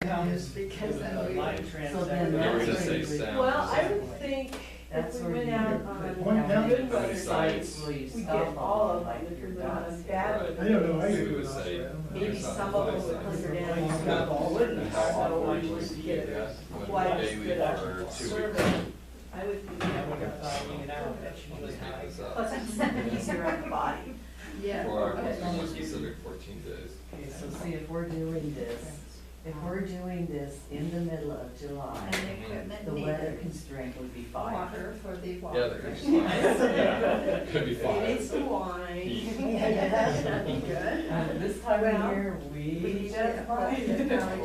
comes because with then a we- live So transaction. then Yeah, we're that's gonna say where you would- sound. Well, I would think That's if we where went you out would on put Point how down. many How many sites sites? will you we stop get all on, of like them, if your we went on dots. that. Right. I don't know, I So could we do would it say off, Maybe there's some not of them five would put sites. their Well, down, you've some got of them all wouldn't, of How so often we would would you get do a that? One wide day week spread or out 2 weeks? survey. I would think And that when would you're plowing it out, that's I'll usually just high. make this up. plus it's easier on the body. Yeah. Or okay. more specific, 14 days. Okay, so see, if we're doing this, in the middle of July, And the equipment the weather needed constraint would be 5. water for the water. Yeah, that could be fine. Could be You need fine. some wine. That'd be good. This time Well, of year, we we need should to- find.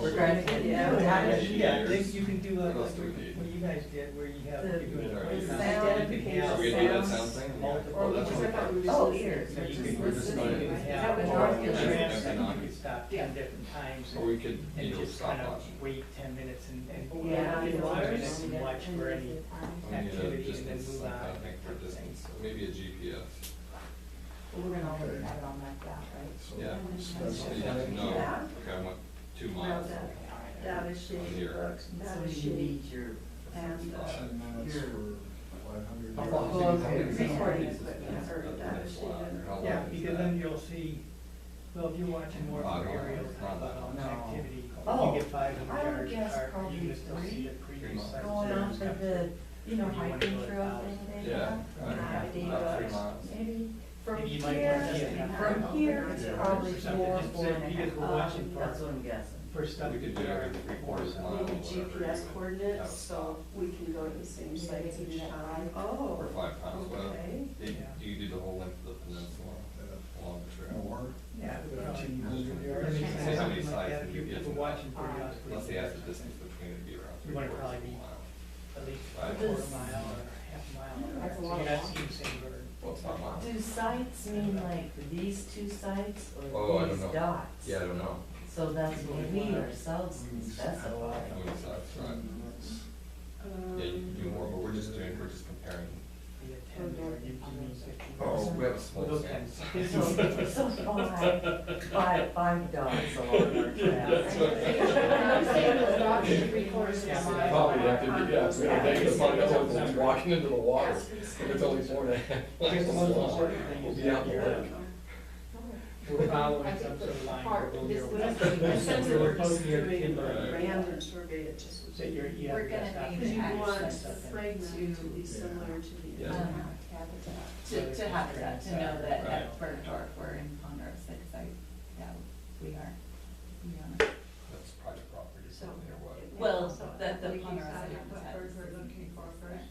We're trying to get Yeah. you out of Yeah, I here. think you can do What like else do we need? what you guys did, where you have, The- you do the it. sound Identification. Are we gonna do that Sounds. sound thing? Multiple. Or we that's just, what I thought we were Oh, just here, listening. so So you just can, We're just listening. going to- Is that have what all you're the doing? trams that you Yeah. could stop Yeah. 10 different times Or we could, and you know, just kind of stopwatch. wait 10 minutes and Yeah, 5 minutes and watch for any We need a activity and then distance, move some kind on. of thing for distance, maybe a GPS. We're gonna already have it on that graph, right? So Yeah. So specify. you have to know, Yeah. okay, I want 2 Now miles. that data sheet, Here. books, So data you sheet, need your, and 10 minutes Your- for 500 How yards. long Well, do you think okay. it's recording gonna be? equipment or data That's sheet. a lot. How long Yeah, is because that? then you'll see, well, if you're watching more Oh, of no, aerial it's type not that of long. activity, Oh, you get 500 I would yards guess apart, probably you can still see 3 the previous miles. sites. going there on and to stuff. the, You know, hiking trail thing they Yeah, have. right. Yeah. About 3 miles. Maybe from Maybe you might here, want to see it. from here, it's Yeah. probably Or something, 4, just 4 and a because half. we're watching for- That's what I'm guessing. For stuff. We could do every 3/4 mile. maybe whatever. GPS coordinates, Have a so stop. we can go to the same sites each time. Or Oh, 5 times, whatever. okay. Do you do the whole length of the peninsula along the trail? Or Yeah. the but, 1,500 Let yards. me Say say how many something like sites that, did you if get you're from watching that? periodically. Unless they ask the distance between it to be around You wanna 3/4 probably of a be- mile. At least a Right. quarter mile or half a mile. That's a So lot you're of not walk. seeing the same bird. Well, it's not miles. Do sites mean like these 2 sites Oh, I or don't these know. dots? Yeah, I don't know. So that's what we ourselves can specify. How many sites, right? Yeah, you can do more, but we're just comparing. Be a 10 or you mean 15. Oh, we have a small Those sample kinds. size. So 5 dots along our That's trail. Yeah. Probably have to be, yeah, we have to find out someone's walking into the water. If it's only 4.5 Here's the most miles long, important thing we'll is be out that in the you're, lake. we're following some sort of line. part, or we'll this do- was- Since We're we're posting your doing timber. a random survey, it just was. So you have We're the best gonna option. Because you Actually, want the something. fragment to be similar to the. Yeah. habitat. To habitat, to know that Right. at Bergdorf, we're in Ponderosa, because yeah, we are, to be honest. That's private property, So. or what? Well, So the we can Ponderosa decide habitat what bird is- we're looking for first.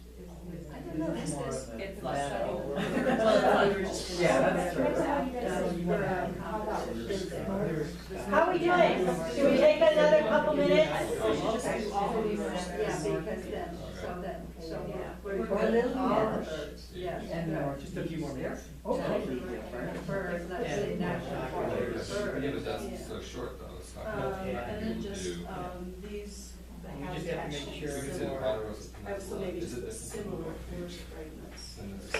I don't know, this More is. of a it's less meadow. subtle. Well, we were just. Yeah, that's true. How are we doing? Should we take another couple minutes? Yeah, because then, yeah. Or a little All more. the birds, yeah. And more. Just a few more minutes. Totally different. Birds, let's say national park birds. Yeah, but that's Yeah. so short though, it's not. Okay. And then just, Do- these, the We just have to habitat. make sure We could say more- Ponderosa I would say maybe Peninsula, is it this? similar forest fragments. And it's the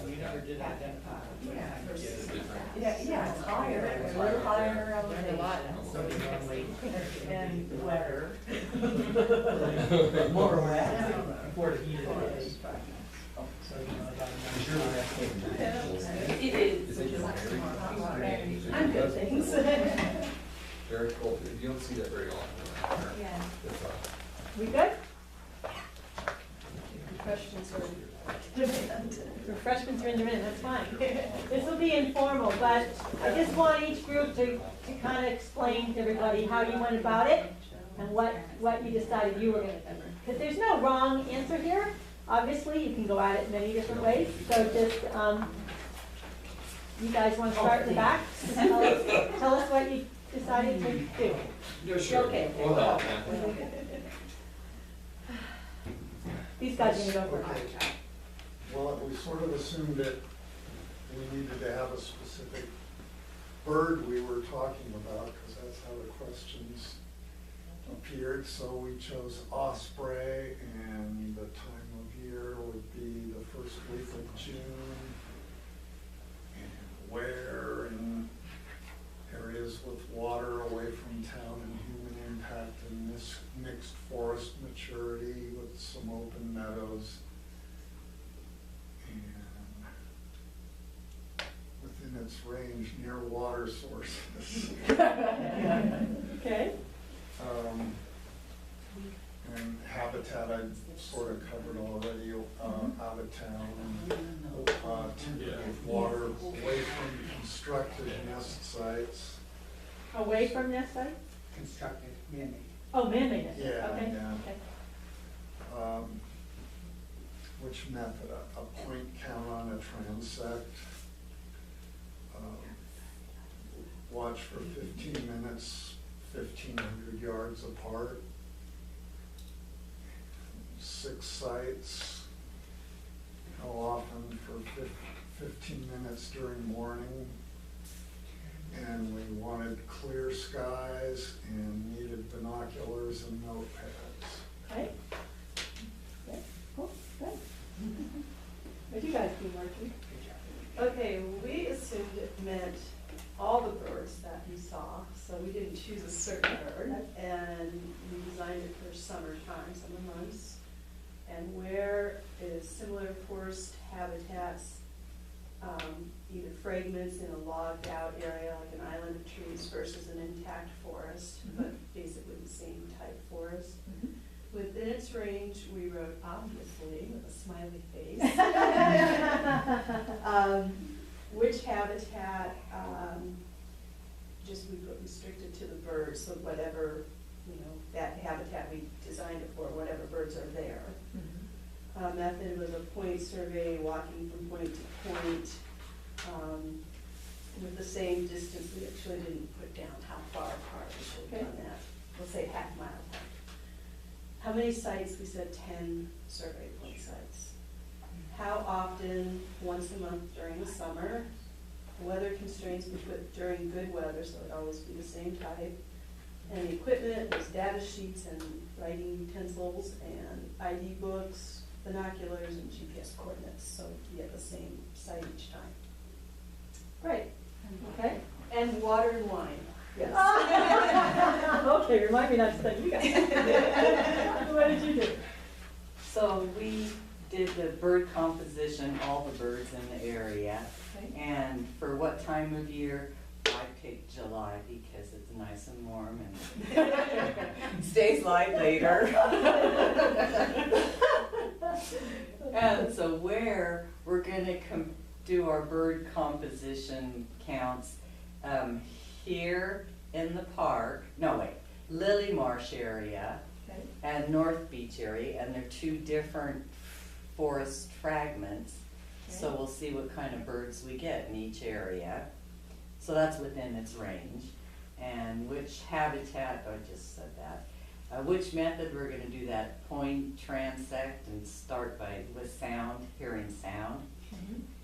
We never habitat. did identify. Yeah. Is it different? Yeah, it's higher, it's a little higher elevation. So they normally, And wetter. more More wet. before the heat of the day. So, you know, about a Sure, month. that's what It is. Is it very- I'm good, thanks. Very cool, you don't see that very often. Yeah. It's, We good? Questions or? Refreshments are in the minute, that's fine. This will be informal, but I just want each group to kind of explain to everybody how you went about it and what you decided you were going to do. Because there's no wrong answer here. Obviously, you can go at it many different ways. So just, you guys want to start in the back? Tell us what you decided to do. Yeah, sure. Okay. We'll help, man. These guys are going to go Okay. first. Well, we sort of assumed that we needed to have a specific bird we were talking about, because that's how the questions appeared. So we chose osprey, and the time of year would be the first week of June. And where in areas with water away from town and human impact and its range near water sources. Okay. And habitat I sort of covered already, out of town, Yeah. with water away from constructed nest sites. Away from nest site? Constructed, man-made. Oh, man-made nest site, Yeah, okay, yeah. okay. Which method? A point count on a transect. Watch for 15 minutes, 1,500 yards apart. 6 sites. How often for 15 minutes during morning. And we wanted clear skies and needed binoculars and notepads. Okay. Okay, cool, good. What do you guys do, Margie? Okay, we assumed it meant all the birds that you saw, so we didn't choose a certain bird, and we designed it for summertime, summer months. And where is similar forest habitats, either fragments in a logged out area like an island of trees versus an intact forest, but basically the same type forest. Within its range, we wrote, obviously, with a smiley face, which habitat, just we put restricted to the birds, so whatever, that habitat we designed it for, whatever birds are there. Method was a point survey, walking from point to point, with the same distance. We actually didn't put down how far apart, we should have done that. We'll say half mile apart. How many sites? We said 10 survey point sites. How often? Once a month during the summer. Weather constraints we put during good weather, so it'd always be the same type. And the equipment was data sheets and writing utensils and ID books, binoculars, and GPS coordinates, so you get the same site each time. Great, okay. And water and wine, yes. Okay, remind me not to thank you guys. What did you do? So we did the bird composition, all the birds in the area. Okay. And for what time of year? I picked July because it's nice and warm and stays light later. And so where we're gonna do our bird composition counts, here in the park, Lily Marsh area Okay. and North Beach area, and they're 2 different forest fragments. So Okay. we'll see what kind of birds we get in each area. So that's within its range. And which habitat, I just said that. Which method we're gonna do that, point, transect, and start with sound, hearing sound.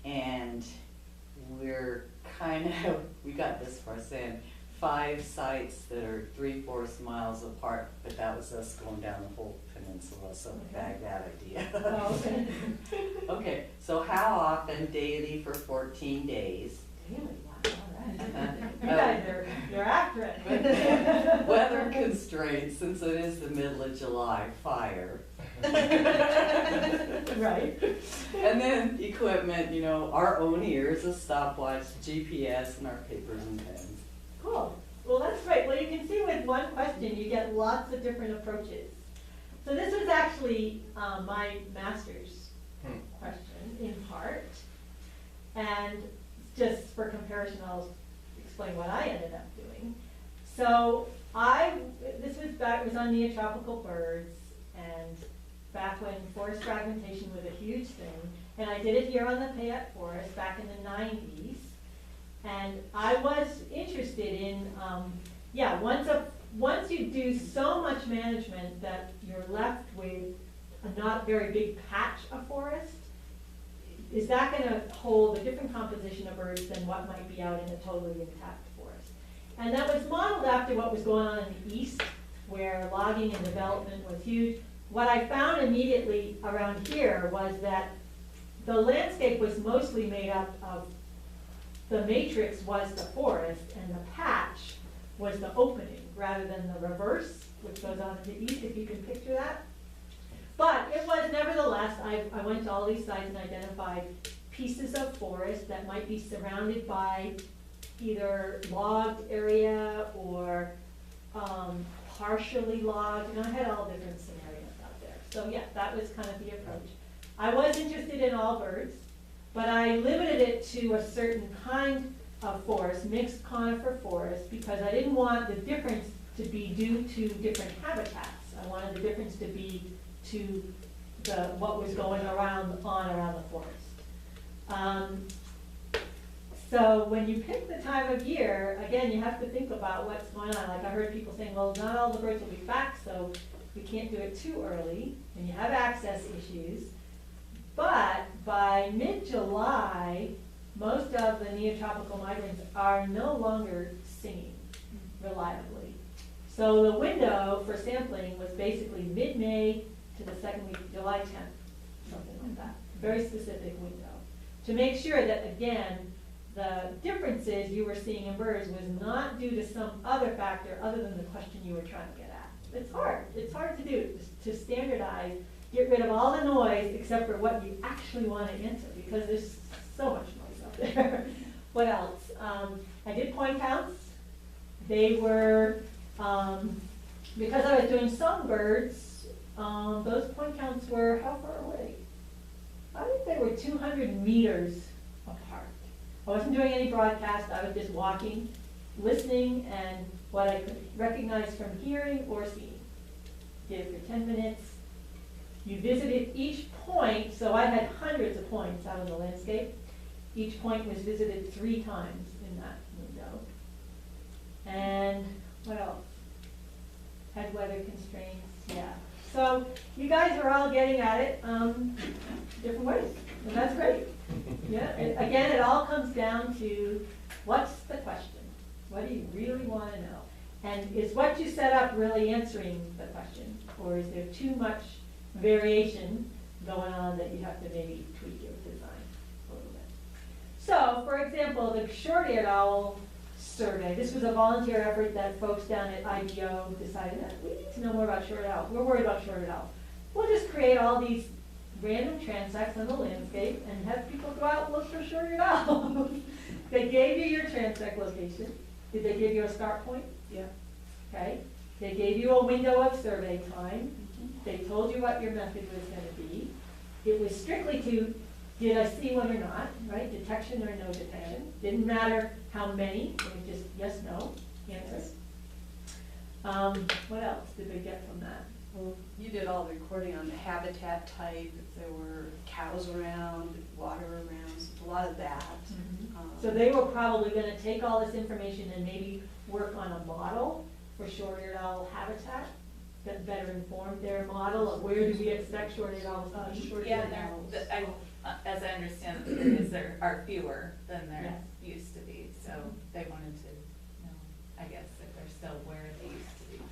And we're we got this far saying 5 sites that are 3/4 miles apart, but that was us going down the whole peninsula, so bag that idea. Oh, okay. Okay, so how often? Daily for 14 days. Really? Wow, all right. Uh, You guys you're after it. Weather constraints, since it is the middle of July, fire. Right. And then equipment, our own ears, a stopwatch, GPS, and our papers and pens. Cool. Well, that's great. Well, you can see with one question, you get lots of different approaches. So this was actually my master's question in part. And just for comparison, I'll explain what I ended up doing. So this was on neotropical birds, and back when forest fragmentation was a huge thing. And I did it here on the Payette Forest back in the 90s. And I was interested in, once you do so much management that you're left with a not very big patch of forest, is that going to hold a different composition of birds than what might be out in a totally intact forest? And that was modeled after what was going on in the east, where logging and development was huge. What I found immediately around here was that the landscape was mostly made up of, the matrix was the forest and the patch was the opening, rather than the reverse, which goes on to the east, if you can picture that. But it was, nevertheless, I went to all these sites and identified pieces of forest that might be surrounded by either logged area or partially logged, and I had all different scenarios out there. So yeah, that was kind of the approach. I was interested in all birds, but I limited it to a certain kind of forest, mixed conifer forest, because I didn't want the difference to be due to different habitats. I wanted the difference to be to what was going around the forest. So when you pick the time of year, again, you have to think about what's going on. Like I heard people saying, well, not all the birds will be back, so we can't do it too early, and you have access issues. But by mid-July, most of the neotropical migrants are no longer singing reliably. So the window for sampling was basically mid-May to the second week, July 10th, something like that. Very specific window. To make sure that, again, the differences you were seeing in birds was not due to some other factor other than the question you were trying to get at. It's hard to do, to standardize, get rid of all the noise except for what you actually want to answer, because there's so much noise out there. What else? I did point counts. They were, because I was doing songbirds, those point counts were how far away? I think they were 200 meters apart. I wasn't doing any broadcast, I was just walking, listening, and what I could recognize from hearing or seeing. Did it for 10 minutes. You visited each point, so I had hundreds of points out in the landscape. Each point was visited 3 times in that window. And what else? Had weather constraints, yeah. So you guys are all getting at it different ways, and that's great. Yeah, again, it all comes down to what's the question? What do you really want to know? And is what you set up really answering the question? Or is there too much variation going on that you have to maybe tweak your design a little bit? So, for example, the short-eared owl survey, this was a volunteer effort that folks down at IBO decided that we need to know more about short-eared owls. We're worried about short-eared owls. We'll just create all these random transects on the landscape and have people go out and look for short-eared owls. They gave you your transect location. Did they give you a start point? Yeah. Okay. They gave you a window of survey time. They told you what your method was going to be. It was strictly to, did I see one or not, right? Detection or no detection. Didn't matter how many, it was just yes, no answers. What else did they get from that? Well, you did all the recording on the habitat type, if there were cows around, water around, so a lot of that. So they were probably going to take all this information and maybe work on a model for short-eared owl habitat that better informed their model of where do we expect short-eared owls to be. Yeah, and as I understand the areas, there are fewer than there used to be, so they wanted to know, I guess, if they're still where they used to be.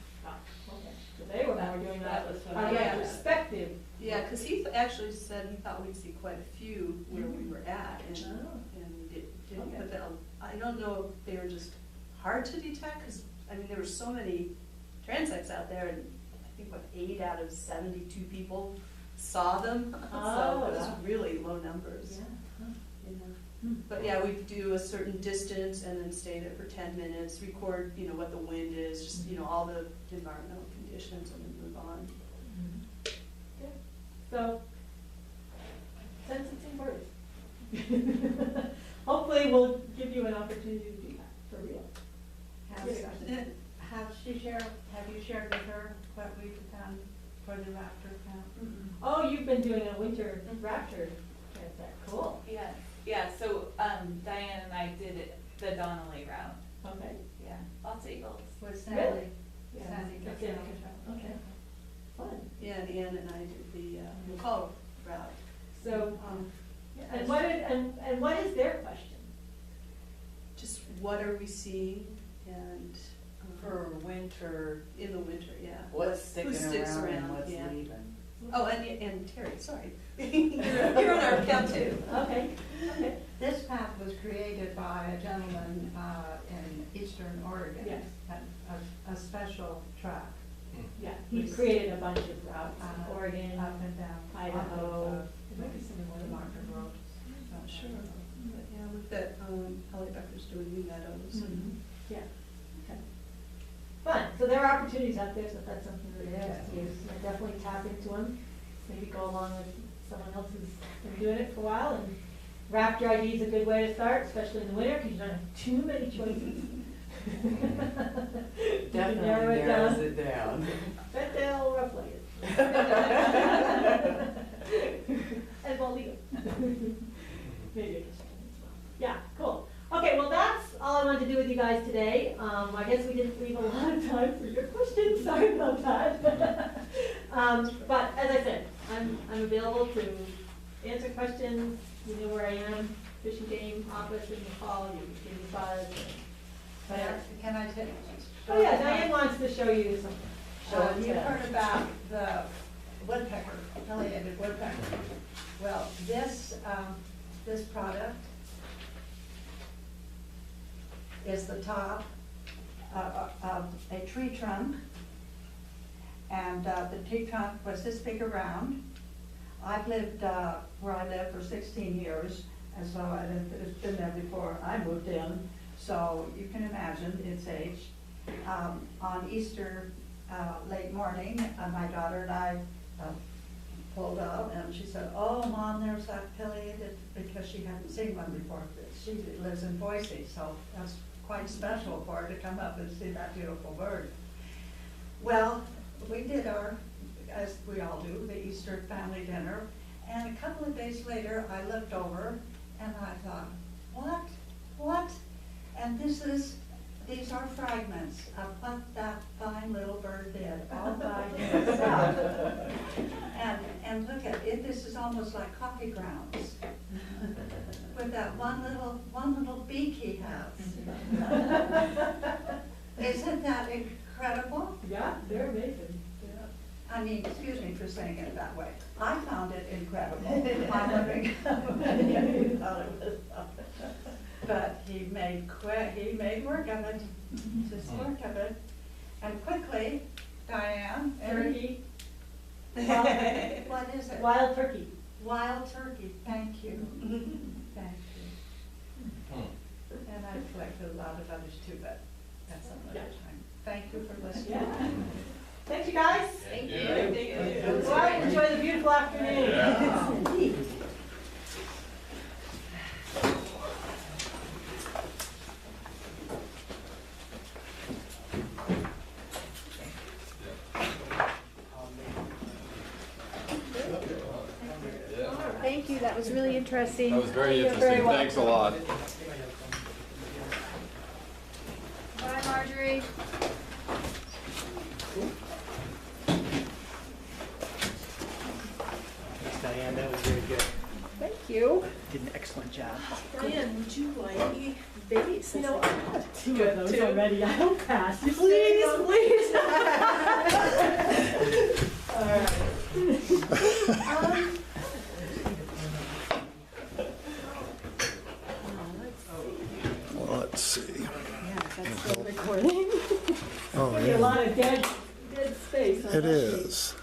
Okay, so they were more doing that was what on I- a perspective. Yeah, because he actually said he thought we'd see quite a few where we were at, and didn't Okay. put that. I don't know if they were just hard to detect, because, I mean, there were so many transects out there, and I think, what, 8 out of 72 people saw them, so it was wow. really low numbers. Yeah. Huh. Yeah. But yeah, we do a certain distance and then stay there for 10 minutes, record, what the wind is, just, all the environmental conditions, and then move on. Yeah. So, sentencing birds. Hopefully we'll give you an opportunity to do that, for real. Have you shared with her what we've done for the raptor count? Oh, you've been doing a winter raptor transect, cool. Yeah, so, Diane and I did it, the Donnelly route, Okay. yeah, lots of eagles. With Really? Sandy? Yeah. Sandy That's Cassell. it. Okay, fun. Yeah, and Ann and I did the McCall route. So, and what is their question? Just what are we seeing, and For winter, in the winter, yeah. what's sticking Who sticks around and around, what's yeah. leaving? Oh, and Terry, sorry. You're on our account too. Okay, okay. This path was created by a gentleman in eastern Oregon. Yes. A special track. Yeah, he created a bunch of routes, Oregon, Up and down. Idaho. Off of, There might be some in the one of Market Road. Sure, but yeah, we've got, Ellie Becker's doing New Meadows and. Yeah, okay. Fun, so there are opportunities out there, so if that's something that they have to use, definitely tap into them. Maybe go along with someone else who's been doing it for a while, and Raptor ID is a good way to start, especially in the winter, because you don't have too many choices. You can narrow Definitely it narrows down. it down. Bet they'll roughly it. And well, legal. Maybe I can check it as well. Yeah, cool. Okay, well, that's all I wanted to do with you guys today. I guess we didn't leave a lot of time for your questions, sorry about that. But as I said, I'm available to answer questions. You know where I am, Fish and Game office in the fall, you can give me buzz. Can I take? Oh yeah, Diane wants to show you something. You heard about the woodpecker, affiliated woodpecker. Well, this product is the top of a tree trunk. And the tree trunk was this big around. I've lived where I live for 16 years, and so it's been there before I moved in. So you can imagine its age. On Easter late morning, my daughter and I pulled out, and she said, "Oh, Mom, there's that affiliated," because she hadn't seen one before. She lives in Boise, so that's quite special for her to come up and see that beautiful bird. Well, we did as we all do, the Easter family dinner, and a couple of days later, I looked over and I thought, what? And these are fragments of what that fine little bird did, all by himself. And look at it, this is almost like coffee grounds, with that one little beak he has. Isn't that incredible? Yeah, they're amazing. I mean, excuse me for saying it that way. I found it incredible. I'm wondering how many thought it was. But he made work of it, just work of it. And quickly, Diane. Turkey. What is it? Wild turkey. Wild turkey, thank you. Thank you. And I've collected a lot of others too, but that's another time. Thank you for listening. Yeah. Thanks, you guys. Thank you. Go out and enjoy the beautiful afternoon. Thank you, that was really interesting. That was very You're interesting, very welcome. thanks a lot. Bye, Marjorie. Thanks, Diane, that was very good. Thank you. Did an excellent job. Diane, would you like a base? You know, I've got two of those already. I don't pass. Please. All right. Let's see. Yeah, that's still recording. Oh, Give you a lot of dead space. on It that sheet. is.